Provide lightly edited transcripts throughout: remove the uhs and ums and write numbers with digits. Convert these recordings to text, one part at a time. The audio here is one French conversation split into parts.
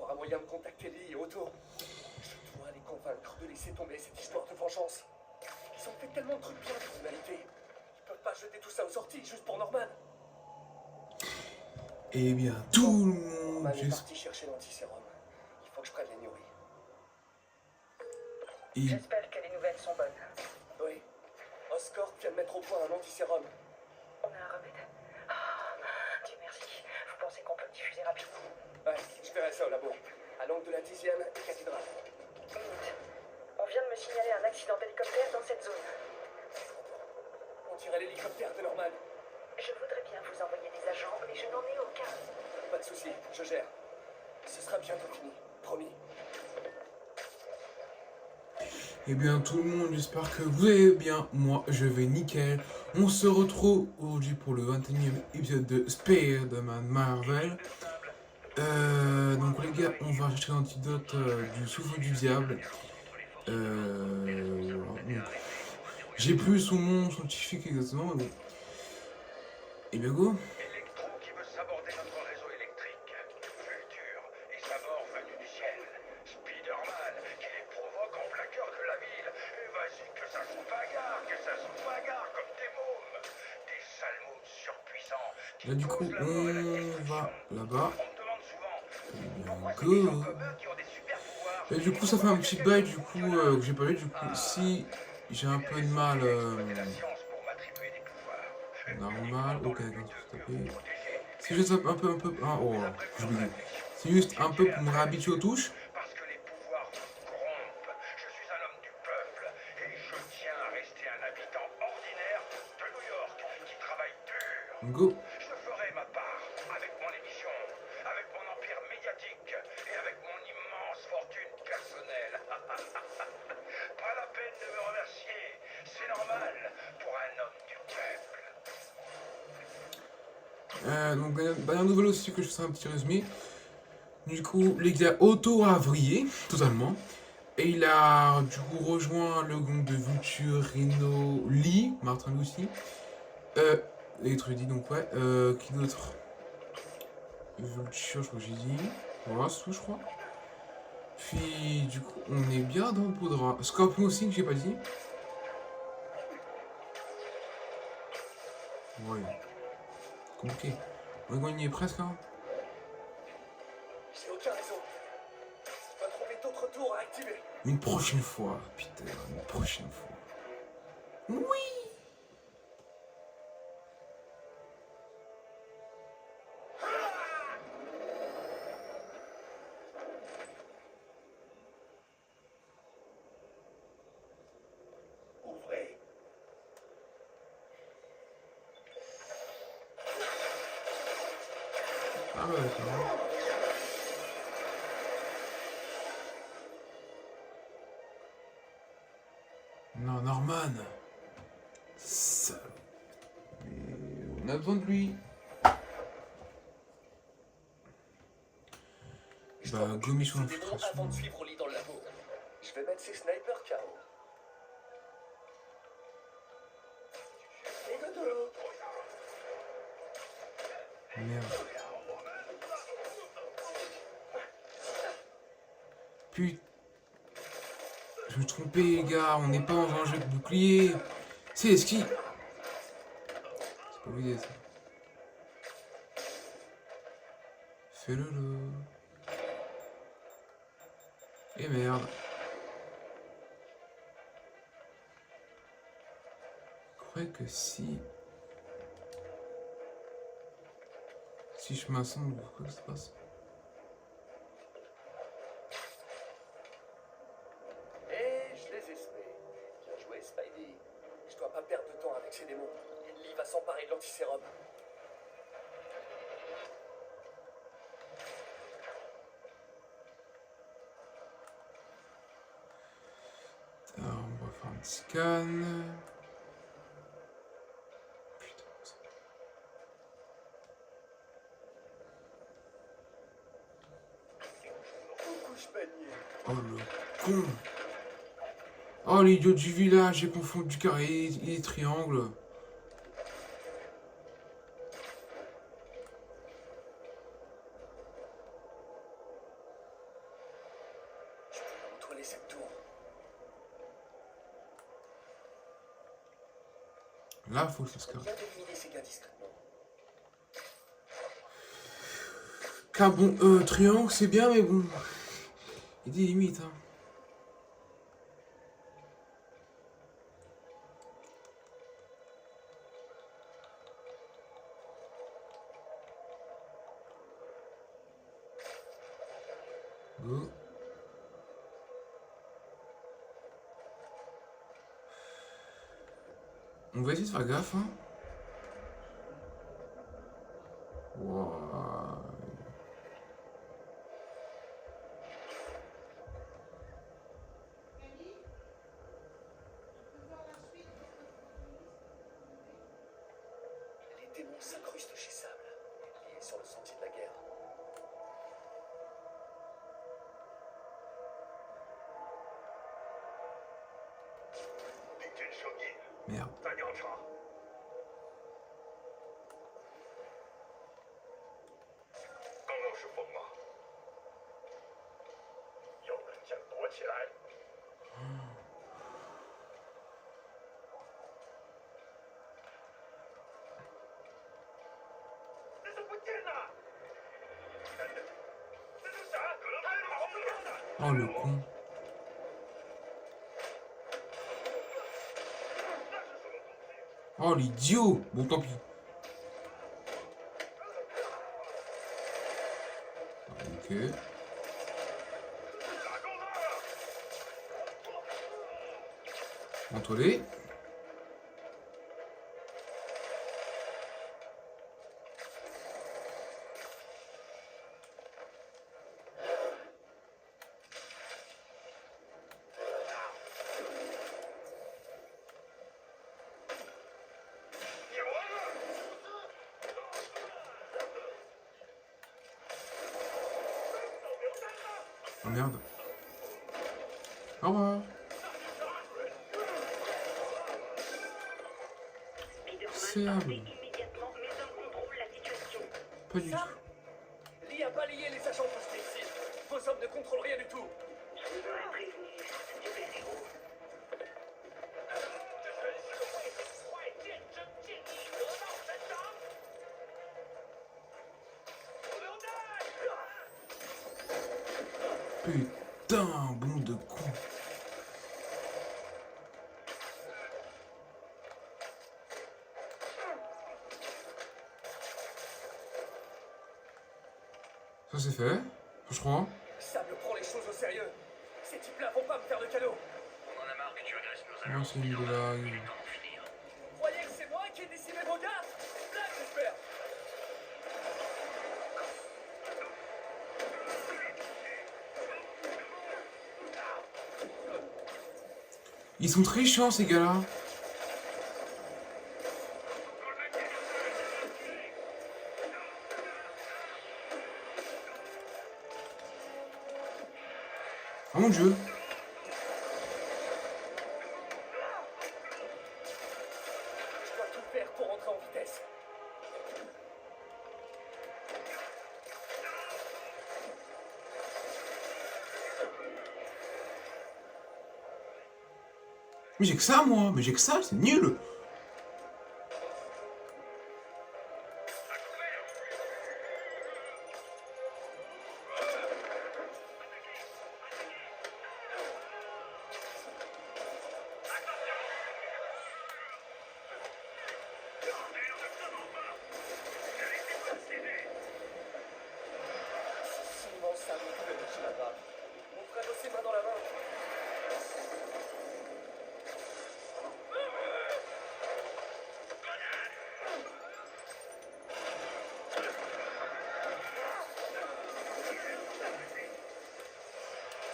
aura moyen de contacter Lee et Otto. Je dois les convaincre de laisser tomber cette histoire de vengeance. Ils ont fait tellement de trucs bien pour l'humanité. Ils peuvent pas jeter tout ça aux sorties juste pour Norman. Eh bien, tout le Norman monde... est parti chercher l'antisérum. Il faut que je prévienne Yuri. J'espère que les nouvelles sont bonnes. Oui. Oscorp vient de mettre au point un antisérum. On a un remède. Dieu merci. Vous pensez qu'on peut le diffuser rapidement? Ouais, je verrai ça au labo. À l'angle de la 10e et cathédrale. Minute. On vient de me signaler un accident d'hélicoptère dans cette zone. On dirait l'hélicoptère de Norman. Je voudrais bien vous envoyer des agents, mais je n'en ai aucun. Pas de soucis, je gère. Ce sera bientôt fini, promis. Eh bien, tout le monde, j'espère que vous allez bien. Moi, je vais nickel. On se retrouve aujourd'hui pour le 21e épisode de Spider-Man Marvel. Donc, les gars, on va chercher l'antidote du souffle du diable. J'ai plus son nom scientifique exactement, mais bon. Et bien, go. Electro qui veut saborder notre réseau électrique. Vulture et sa mort venue du ciel. Spider-Man qui les provoque en plein cœur de la ville. Et vas-y, que ça se bagarre, comme des mômes. Des sales mômes surpuissants. Là, du coup, on va là-bas. On me demande souvent pourquoi c'est Go. des gens comme eux qui ont des super pouvoirs. Et du coup, ça fait un petit bail, du coup, que j'ai pas eu. Du coup, si j'ai un peu de mal... La science pour m'attribuer des pouvoirs. normal, ok, d'accord, tout à fait. C'est juste un peu, oh, j'ai oublié. C'est juste un peu pour me réhabituer aux touches. Parce que les pouvoirs vous corrompent. Je suis un homme du peuple et je tiens à rester un habitant ordinaire de New York qui travaille dur. Go. Je ferai ma part avec mon émission, avec mon empire médiatique et avec mon immense fortune personnelle. Pas la peine de me remercier, c'est normal pour un homme du peuple. Donc, dernière nouvelle aussi que je fais un petit résumé. Du coup, les gars, Otto a vrillé, totalement. Et il a, du coup, rejoint le gang de Vulture, Rhino, Lee, Martin aussi. Les Trudy, donc ouais. Qui d'autre? Vulture, je crois que j'ai dit. Voilà, c'est tout, je crois. Puis, du coup, on est bien dans le pot de rat. Scorpion aussi, que j'ai pas dit. Ouais. Compliqué. On a gagné presque, hein. J'ai aucun réseau. Je dois trouver d'autres tours à activer. Une prochaine fois, Peter, une prochaine fois. Oui! Ouvrez. Ah bah d'accord. Non, Norman. Salaud. Mais on a besoin de lui. Bah, gommer son infiltration. Avant de suivre Lee dans le labo. Je vais mettre ces snipers KO. Et de deux. Merde. Putain. Je me suis trompé, les gars. On n'est pas dans un jeu de bouclier. C'est ski. C'est pas l'idée, ça. Fais-le. Et merde. Je croyais que si je m'assemble, pourquoi ça se passe? Et je les ai snés. Bien joué, Spidey. Je dois pas perdre de temps avec ces démons. Lee va s'emparer de l'antisérum. Alors, on va faire un petit scan. Putain, ça. Couche panier. Oh le con. Oh l'idiot du village, j'ai confondu carré et triangle. contrôler cette tour. Là, faut que je On score. vient d'éliminer ces gars discrètement. Car bon, triangle, c'est bien, mais bon. Il y a des limites, hein. Go. On va essayer de faire gaffe, hein. Wow. Les démons s'incrustent chez Sable, liés sur le sentier de la guerre. Merde. 在调查。刚刚是风吗？有人想躲起来。这是不见了！这是啥？可能太好了。 Oh, le con. Oh, l'idiot. Bon, tant pis. Ok. Entoilé. Oh merde. Au revoir. C'est Immédiatement, mes hommes contrôlent la situation. pas du tout. Lee a balayé les agents postés ici. Vos hommes ne contrôlent rien du tout. Je vous aurais prévenu, super-héros. Putain, bon de con. Ça c'est fait, je crois. Sable prend les choses au sérieux. Ces types-là vont pas me faire de cadeaux. On en a marre que tu agresses nos Non, agents. c'est une blague. Il est temps d'en finir. Vous croyez que c'est moi qui ai décidé vos gars? Là, j'espère. Ils sont très chiants ces gars-là. Oh mon dieu. Je dois tout faire pour rentrer en vitesse. Mais j'ai que ça moi, mais j'ai que ça, c'est nul. Simon Sable pouvait marcher là-bas. Mon frère ses mains dans la main.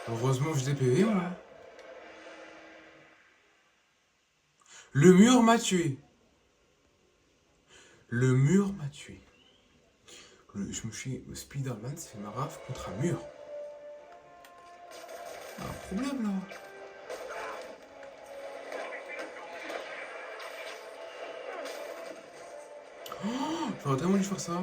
Heureusement que j'ai des PV moi. Le mur m'a tué. Le mur m'a tué. Je me suis... Spider-Man s'est fait ma rafle contre un mur. Un problème là. Oh, j'aurais tellement dû faire ça.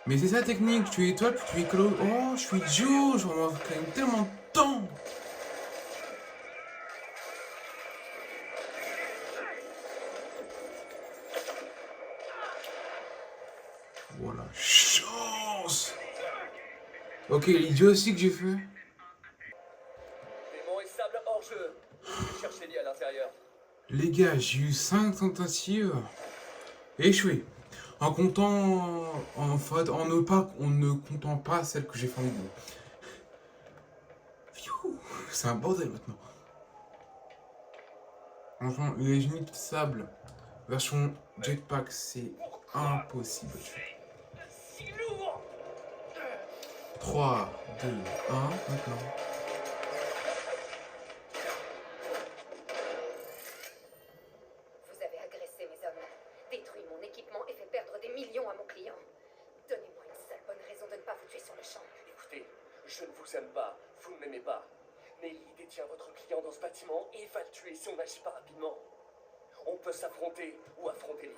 Mais c'est ça la technique, tu es étoile, puis tu es colo. Oh, je suis Joe, je m'en quand même tellement de temps. Voilà, chance. Ok, l'idiot aussi que j'ai fait. Démon et sable hors jeu. Je vais chercher Lee à l'intérieur. Les gars, j'ai eu 5 tentatives. Échoué. En comptant. En fait, en ne comptant pas celle que j'ai fait en vidéo. Pfiou, c'est un bordel maintenant. Enfin, les génies de sable, version jetpack, c'est impossible. C'est si lourd. 3, 2, 1, maintenant. Vous avez agressé mes hommes, détruit mon équipement et fait perdre des millions à mon client. Donnez-moi une seule bonne raison de ne pas vous tuer sur le champ. Écoutez, je ne vous aime pas, vous ne m'aimez pas. Mais Lee détient votre client dans ce bâtiment et va le tuer si on n'agit pas rapidement. On peut s'affronter ou affronter Lee,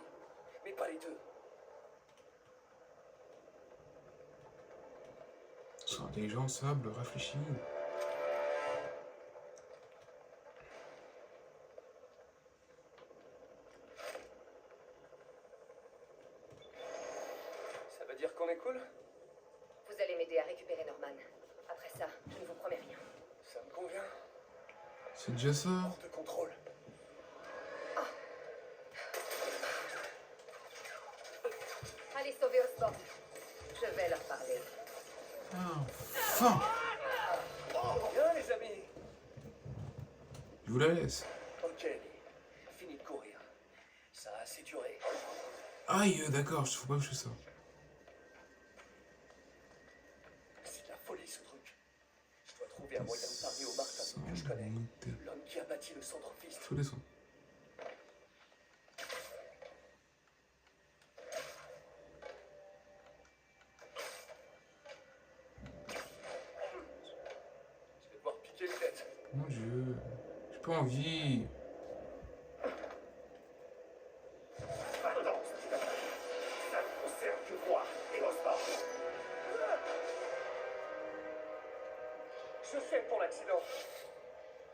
mais pas les deux. Sois intelligent, sable, réfléchis. Ça veut dire qu'on est cool? Vous allez m'aider à récupérer Norman. Après ça, je ne vous promets rien. Ça me convient. C'est déjà ça. Hors de contrôle. Allez sauver Osborn. Je vais leur parler. Enfin. Bien les amis. Je vous la laisse. Ok, Lee. Fini de courir. Ça a assez duré. Aïe, d'accord, je faut pas que je fasse ça. C'est de la folie ce truc. Je dois trouver un moyen de parler au Martin que je connais. L'homme qui a bâti le centre Fist. Faut descendre. Je vais devoir piquer une tête. Mon dieu. J'ai pas envie. Pardon, Steven. Ça ne concerne que moi et Osborn. Je sais pour l'accident.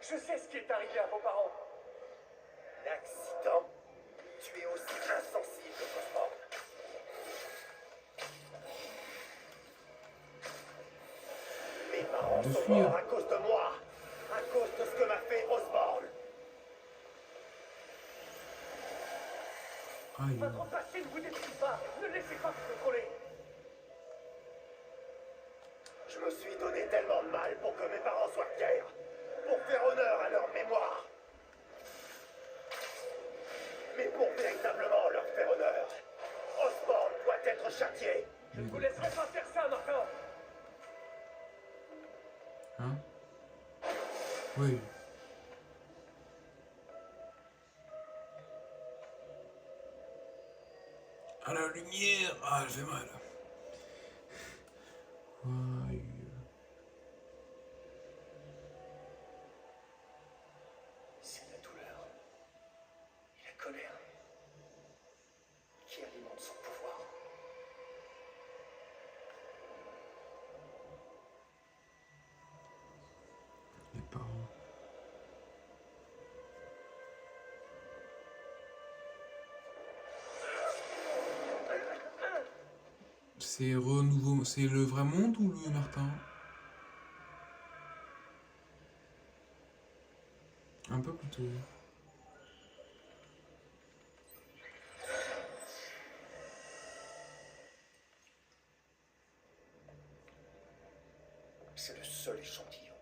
Je sais ce qui est arrivé à vos parents. L'accident? Tu es aussi insensible qu'Osborn. Mes parents De sont fuir. morts à cause de moi. À cause de ce que m'a fait Osborn. Aïe. Votre passé ne vous détruit pas. Ne laissez pas vous contrôler. Je me suis donné tellement de mal pour que mes parents soient fiers. Pour faire honneur à leur mémoire. Mais pour véritablement leur faire honneur, Osborn doit être châtié. Je ne vous laisserai pas faire ça, Martin. Hein? Oui. À la lumière. Ah, elle fait mal. Aïe. C'est la douleur et la colère qui alimentent son pouvoir. Les parents. C'est renouveau. C'est le vrai monde ou le Martin? Un peu plutôt. C'est le seul échantillon.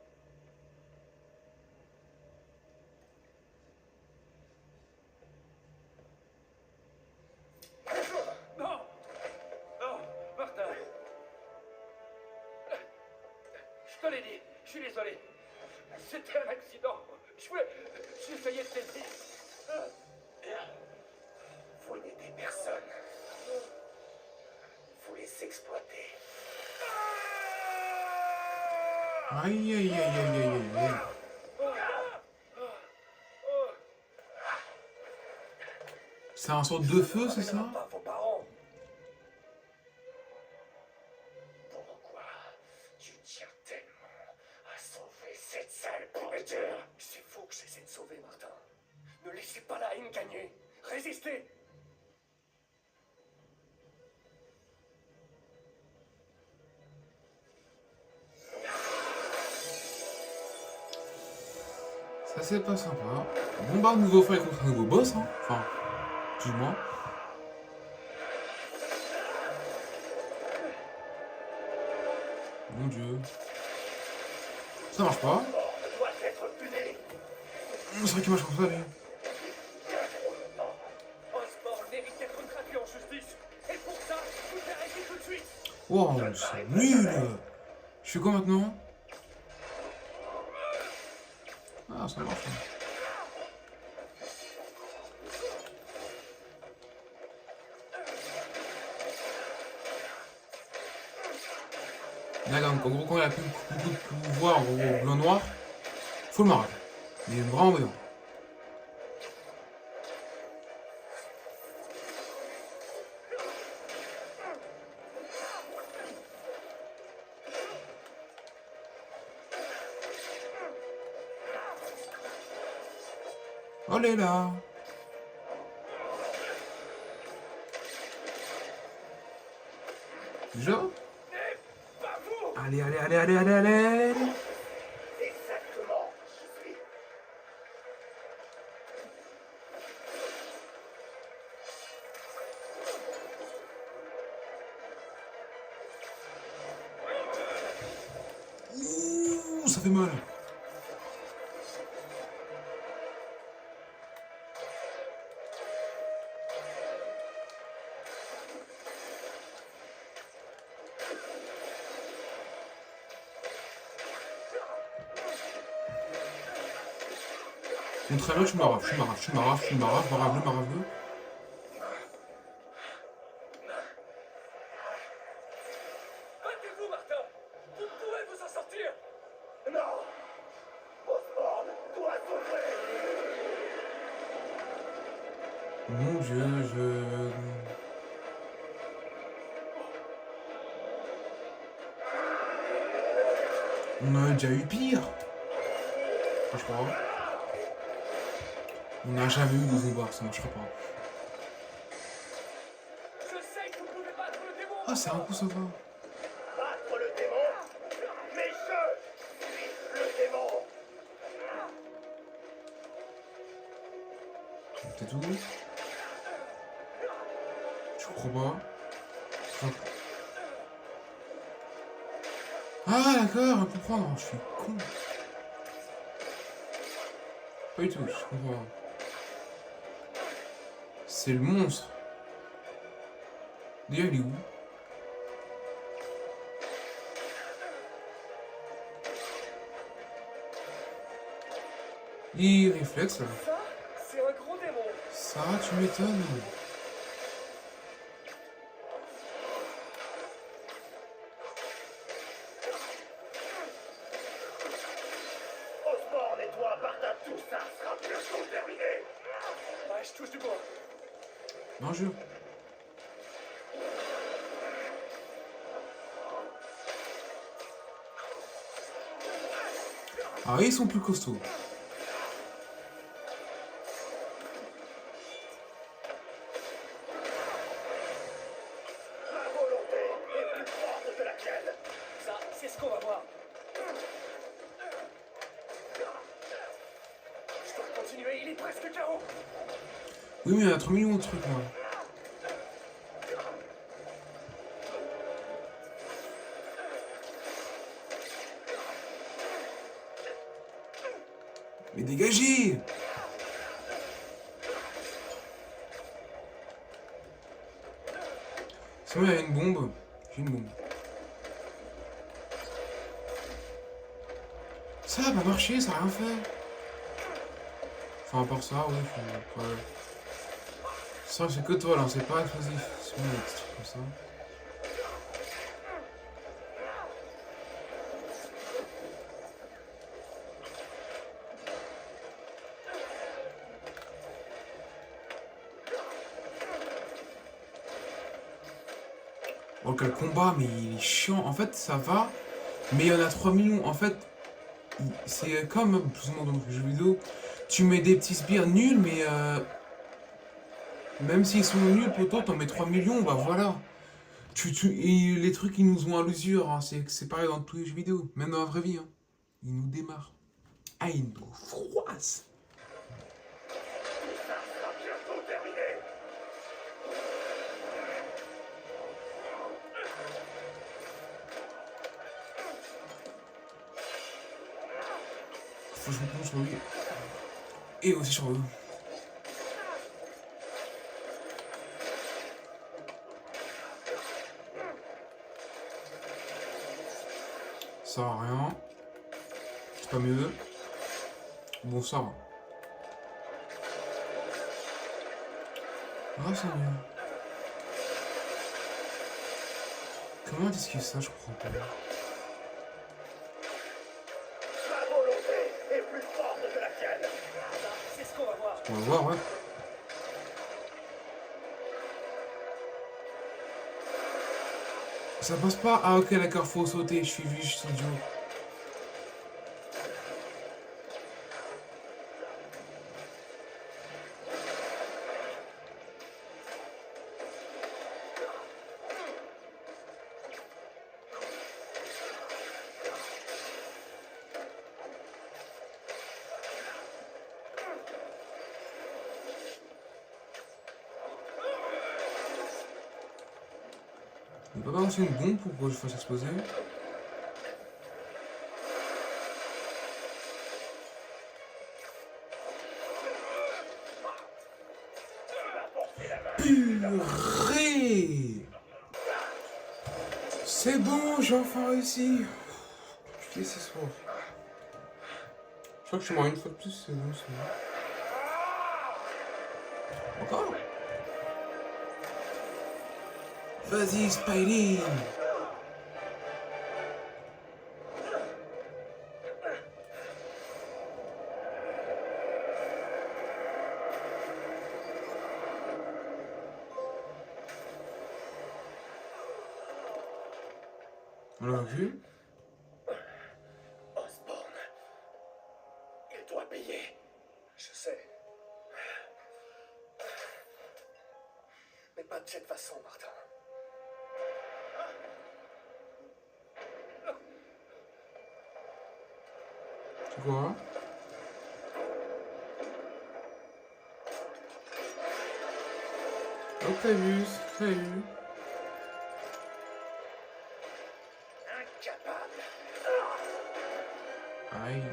Non! Non! Martin! Je te l'ai dit, je suis désolé. C'était un accident. J'essayais de t'aider. Vous n'aidez personne. Vous les exploitez. Aïe, aïe, aïe, aïe, aïe, aïe, aïe. C'est un sorte de feu, c'est ça? Pas vos parents. Ne laissez pas la haine gagner. Résistez. Ça c'est pas sympa. Bon bah nouveau fight contre un nouveau boss, hein. Enfin, du moins. Mon dieu. Ça marche pas. C'est vrai qu'il marche comme ça, lui. Osborn mérite d'être traduit en justice. Et pour ça, vous arrêtez tout de suite. Wow, c'est nul. Je fais quoi maintenant? Ah, ça marche. D'accord, donc en gros, quand il a plus beaucoup de pouvoir au blanc-noir, faut le marrer. Il est vraiment bien. Allez là. Déjà? Allez, allez, allez, allez, allez, allez. Exactement. Ouh, ça fait mal. Bon, très bien, je m'arrache, je m'arrache, je m'arrache, je m'arrache, marave-le, marave-le. Battez-vous, Martin. Vous pourrez vous en sortir. Non. Osborn doit souffrir. Mon dieu, On a déjà eu pire. Enfin, je crois. On n'a jamais eu de zombards, ça marchera pas. Je sais que vous pouvez battre le démon. Ah, c'est un coup, ça va. Battre le démon. Mais je suis le démon. C'est tout. Je comprends pas. Ah, d'accord, à comprendre. Je suis con. Pas du tout, je comprends. C'est le monstre. Déjà, il est où? Il réflexe là. Ça, c'est un gros démon. Ça, tu m'étonnes. Osborn et toi, partant tout ça sera bientôt terminé. Ouais, je touche du bois. Non, jure. Ah, ils sont plus costauds. Ma volonté est plus forte que la tienne. Ça, c'est ce qu'on va voir. Je dois continuer, il est presque KO. Oui, mais il y a 3 millions de trucs là. Mais dégagez! C'est vrai, il y a une bombe. J'ai une bombe. Ça a pas marché, ça a rien fait. Enfin, à part ça, oui. Ouais. Ça, c'est que toi là, c'est pas explosif. C'est bon, des trucs comme ça. Oh, quel combat, mais il est chiant. En fait, ça va, mais il y en a 3 millions. En fait, c'est comme plus ou moins dans le jeu vidéo. Tu mets des petits sbires nuls, mais même s'ils sont nuls, poto, t'en mets 3 millions, bah voilà. Et les trucs, ils nous ont à l'usure, hein. C'est pareil dans tous les jeux vidéo, même dans la vraie vie. Hein. Ils nous démarrent. Ah, ils nous froissent. Ça sera bientôt terminé. Faut que je me plonge sur lui. Et aussi sur eux. Ça sert à rien. C'est pas mieux. Bon, ça va. Ah, c'est mieux. Comment est-ce que ça, je comprends pas. Ma volonté est plus forte que la tienne. C'est ce qu'on va voir. On va voir, ouais. Ça passe pas? Ah, ok, d'accord, faut sauter. Je suis vu, je suis idiot. Il peut pas lancer une bombe pour que je fasse exploser. Purée! C'est bon, j'ai enfin réussi. Putain, c'est soir. Je crois que je suis mort une fois de plus, c'est bon, c'est bon. Encore? Vas-y, Spidey! On l'a vu? Osborn, il doit payer. Je sais. Mais pas de cette façon, Martin. C'est quoi? Octavius, salut! Incapable. Aïe.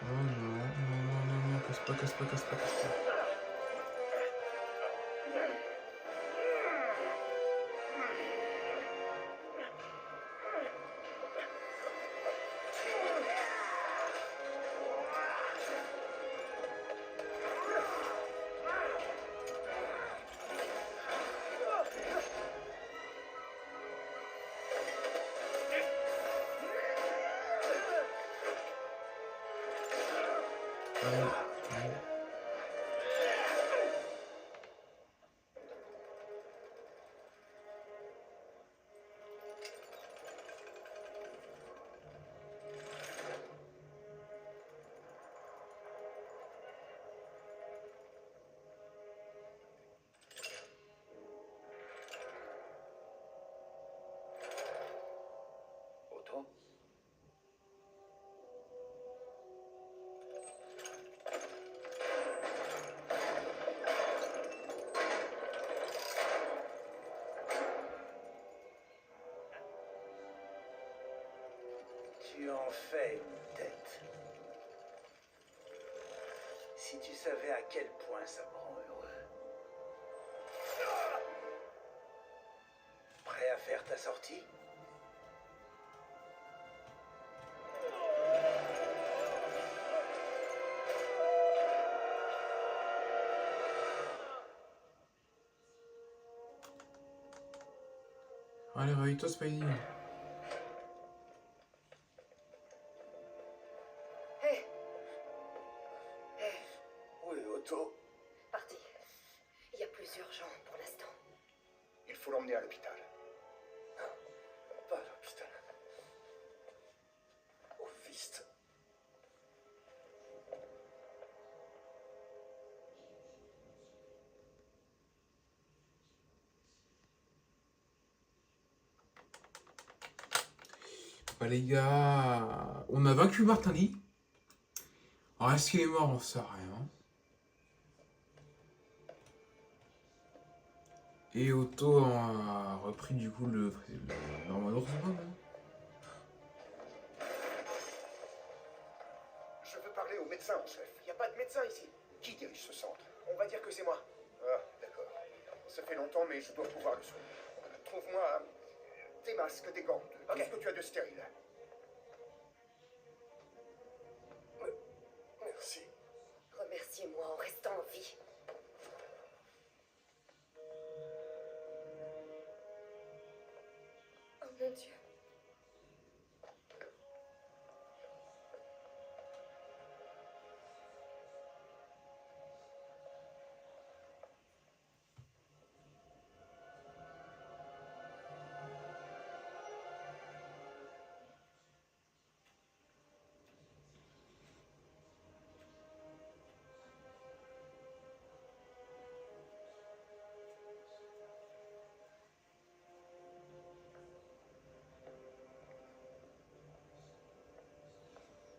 Oh non, non, non, non, non, casse pas, casse pas, casse pas, casse pas. Aïe, aïe. Autant. Tu en fais une tête. Si tu savais à quel point ça me rend heureux. Prêt à faire ta sortie? Allez, réveille-toi, Spidey. Hé Hé, Oui, Otto. parti. Il y a plus urgent pour l'instant. Il faut l'emmener à l'hôpital. Pas à l'hôpital. Au Viste. Bah les gars, on a vaincu Martin Lee. Alors est-ce qu'il est mort? On sait rien. Et Otto a repris du coup le Norman Osborn. Je veux parler au médecin en chef. Il n'y a pas de médecin ici. Qui dirige ce centre? On va dire que c'est moi. Ah, d'accord. Ça fait longtemps, mais je dois pouvoir le soigner. Trouve-moi des masques, des gants, tout ce que tu as de stérile. Merci. Remerciez-moi en restant en vie. Oh mon Dieu.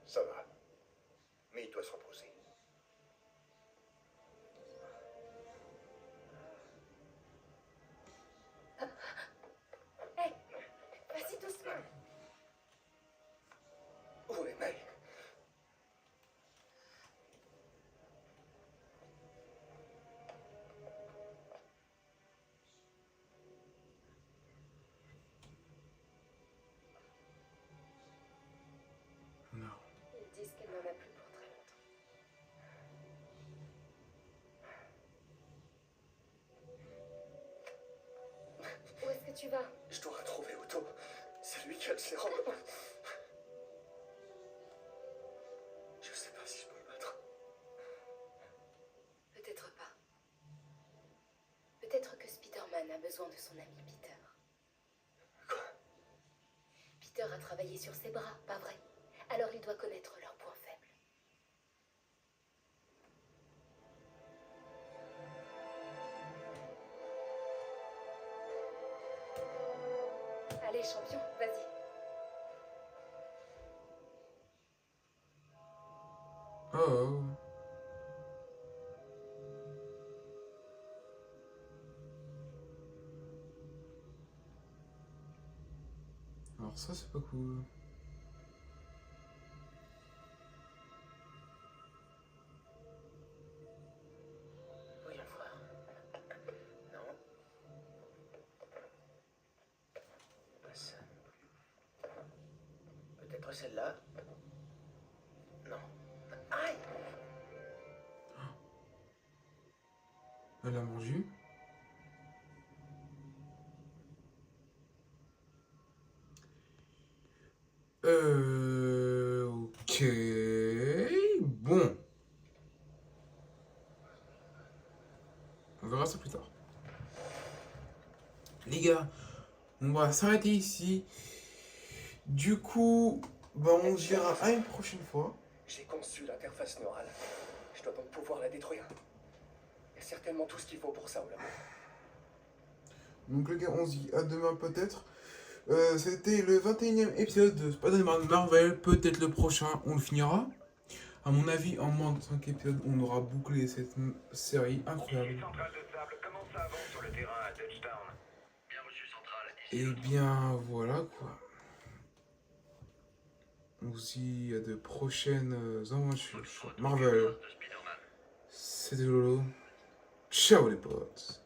Ça va. Mais il doit se reposer. Hé, vas-y doucement. Où est May? Non. Ils disent qu'elle n'en a plus pour très longtemps. Où est-ce que tu vas? Je dois retrouver Otto. C'est lui qui a le sérum. Je sais pas si je peux me battre. Peut-être pas. Peut-être que Spider-Man a besoin de son ami Peter. Quoi? Peter a travaillé sur ses bras, pas vrai? Alors il doit connaître leurs points faibles. Allez, champion, vas-y. Oh. Alors ça c'est pas cool. Voyons voir. Non. Pas ça non plus. Peut-être celle-là. Non. Aïe! Elle a mangé. Ok. Bon. On verra ça plus tard. Les gars, on va s'arrêter ici. Du coup, bah on se dira à une prochaine fois. J'ai conçu l'interface neurale. Je dois donc pouvoir la détruire. Il y a certainement tout ce qu'il faut pour ça au labo. Donc les gars, on se dit à demain peut-être. C'était le 21e épisode de Spider-Man Marvel. Peut-être le prochain, on le finira. À mon avis, en moins de 5 épisodes, on aura bouclé cette série incroyable. Centrale de sable, comment ça avance sur le terrain à Touchdown? Bien reçu, Centrale. Ici Et bien voilà quoi. On se dit à de prochaines aventures sur Marvel. de Spider-Man. C'était Lolo. Ciao les potes.